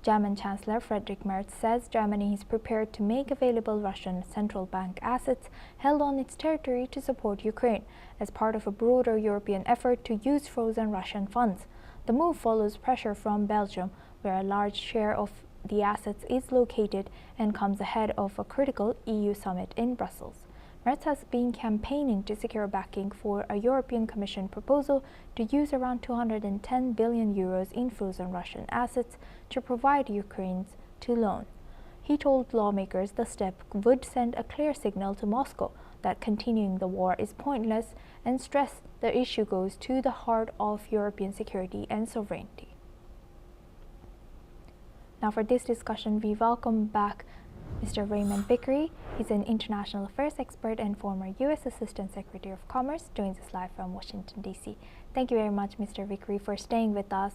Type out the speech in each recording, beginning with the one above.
German Chancellor Friedrich Merz says Germany is prepared to make available Russian central bank assets held on its territory to support Ukraine as part of a broader European effort to use frozen Russian funds. The move follows pressure from Belgium, where a large share of the assets is located, and comes ahead of a critical EU summit in Brussels. Merz has been campaigning to secure backing for a European Commission proposal to use around 210 billion euros in frozen Russian assets to provide Ukraine to loan. He told lawmakers the step would send a clear signal to Moscow that continuing the war is pointless, and stressed the issue goes to the heart of European security and sovereignty. Now for this discussion, we welcome back Mr. Raymond Vickery. He's an international affairs expert and former U.S. Assistant Secretary of Commerce, joins us live from Washington, D.C. Thank you very much, Mr. Vickery, for staying with us.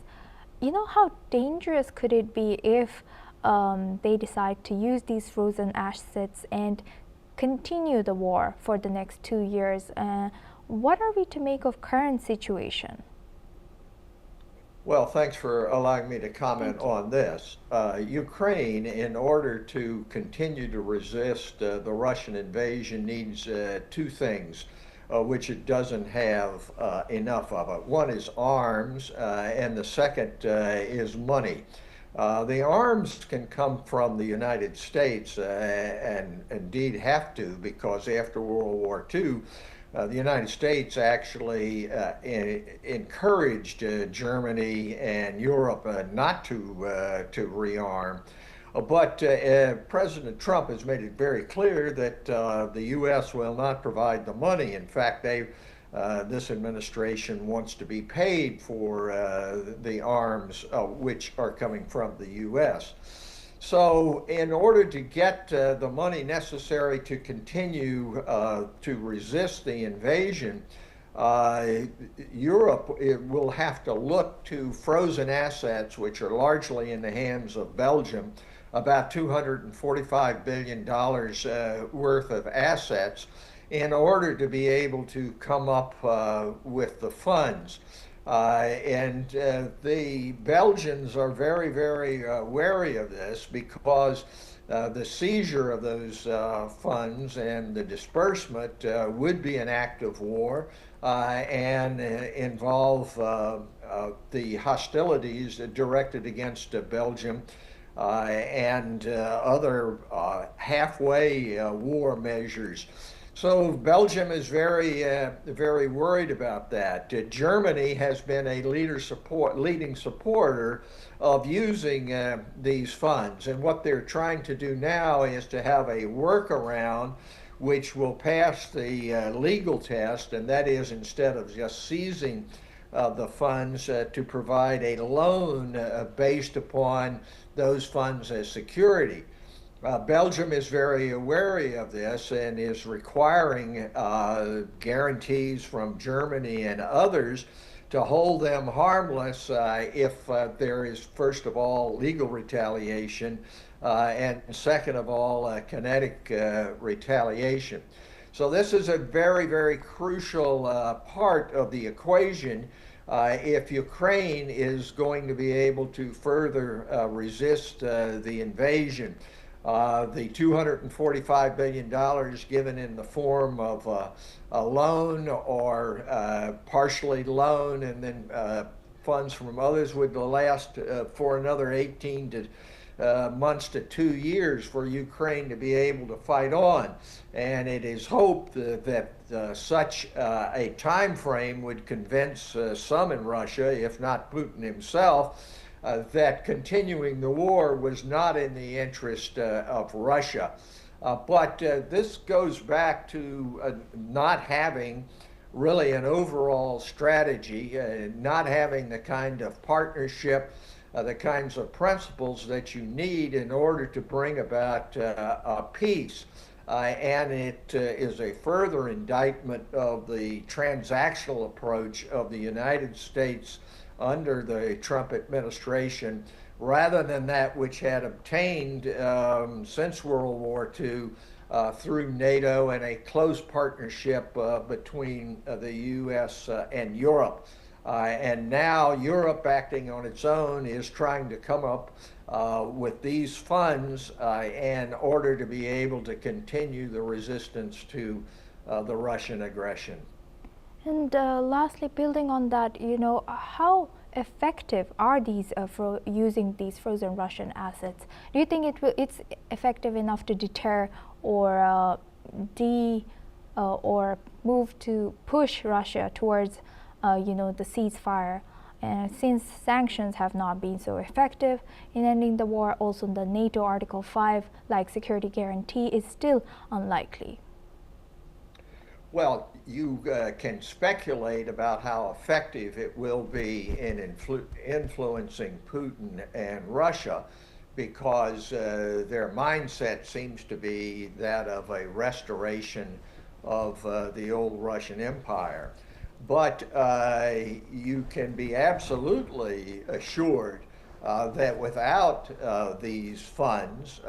You know, how dangerous could it be if they decide to use these frozen assets and continue the war for the next 2 years? What are we to make of current situation? Well, thanks for allowing me to comment on this. Ukraine, in order to continue to resist the Russian invasion, needs two things, which it doesn't have enough of. One is arms, and the second is money. The arms can come from the United States, and indeed have to, because after World War II, the United States actually encouraged Germany and Europe not to rearm. But President Trump has made it very clear that the U.S. will not provide the money. In fact, this administration wants to be paid for the arms which are coming from the U.S. So in order to get the money necessary to continue to resist the invasion, Europe will have to look to frozen assets, which are largely in the hands of Belgium, about $245 billion worth of assets, in order to be able to come up with the funds. The Belgians are very, very wary of this, because the seizure of those funds and the disbursement would be an act of war and involve the hostilities directed against Belgium and other halfway war measures. So Belgium is very worried about that. Germany has been a leading supporter of using these funds, and what they're trying to do now is to have a workaround which will pass the legal test, and that is, instead of just seizing the funds, to provide a loan based upon those funds as security. Belgium is very wary of this and is requiring guarantees from Germany and others to hold them harmless if there is, first of all, legal retaliation, and second of all, kinetic retaliation. So this is a very, very crucial part of the equation if Ukraine is going to be able to further resist the invasion. The $245 billion given in the form of a loan or partially loan, and then funds from others, would last for another 18 months to 2 years for Ukraine to be able to fight on. And it is hoped that such a time frame would convince some in Russia, if not Putin himself, that continuing the war was not in the interest of Russia. But this goes back to not having really an overall strategy, not having the kind of partnership, the kinds of principles that you need in order to bring about peace. And it is a further indictment of the transactional approach of the United States under the Trump administration, rather than that which had obtained since World War II through NATO and a close partnership between the U.S. And Europe. And now Europe, acting on its own, is trying to come up with these funds in order to be able to continue the resistance to the Russian aggression. And lastly, building on that, how effective are these using these frozen Russian assets? Do you think it's effective enough to deter or or move to push Russia towards the ceasefire? Since sanctions have not been so effective in ending the war, also the NATO Article 5 like security guarantee is still unlikely. Well, you can speculate about how effective it will be in influencing Putin and Russia, because their mindset seems to be that of a restoration of the old Russian Empire. But you can be absolutely assured that without these funds,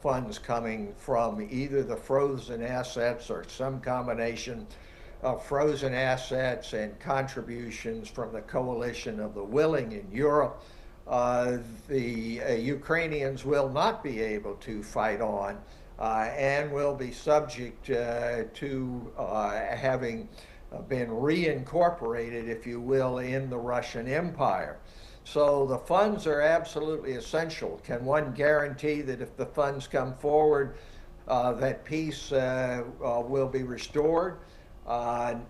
funds coming from either the frozen assets or some combination of frozen assets and contributions from the coalition of the willing in Europe, the Ukrainians will not be able to fight on and will be subject to having been reincorporated, if you will, in the Russian Empire. So the funds are absolutely essential. Can one guarantee that if the funds come forward, that peace will be restored?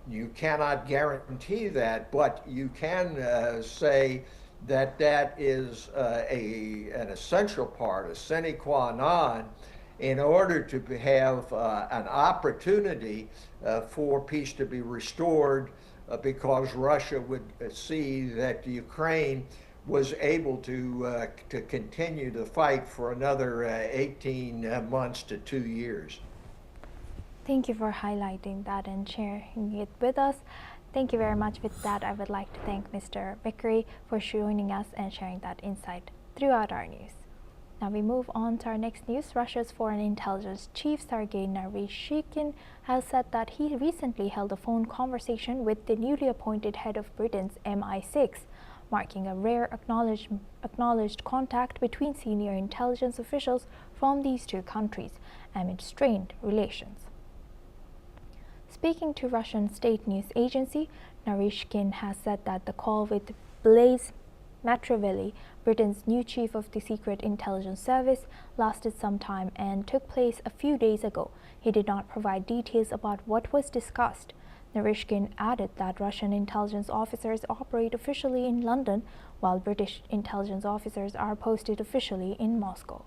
You cannot guarantee that, but you can say that that is an essential part, a sine qua non, in order to have an opportunity for peace to be restored, because Russia would see that Ukraine was able to continue to fight for another 18 months to 2 years. Thank you for highlighting that and sharing it with us. Thank you very much. With that, I would like to thank Mr. Vickery for joining us and sharing that insight throughout our news. Now we move on to our next news. Russia's foreign intelligence chief Sergei Naryshkin has said that he recently held a phone conversation with the newly appointed head of Britain's MI6, marking a rare acknowledged contact between senior intelligence officials from these two countries amid strained relations. Speaking to Russian state news agency, Naryshkin has said that the call with Blaise Matrevelli, Britain's new chief of the Secret Intelligence Service, lasted some time and took place a few days ago. He did not provide details about what was discussed. Naryshkin added that Russian intelligence officers operate officially in London, while British intelligence officers are posted officially in Moscow.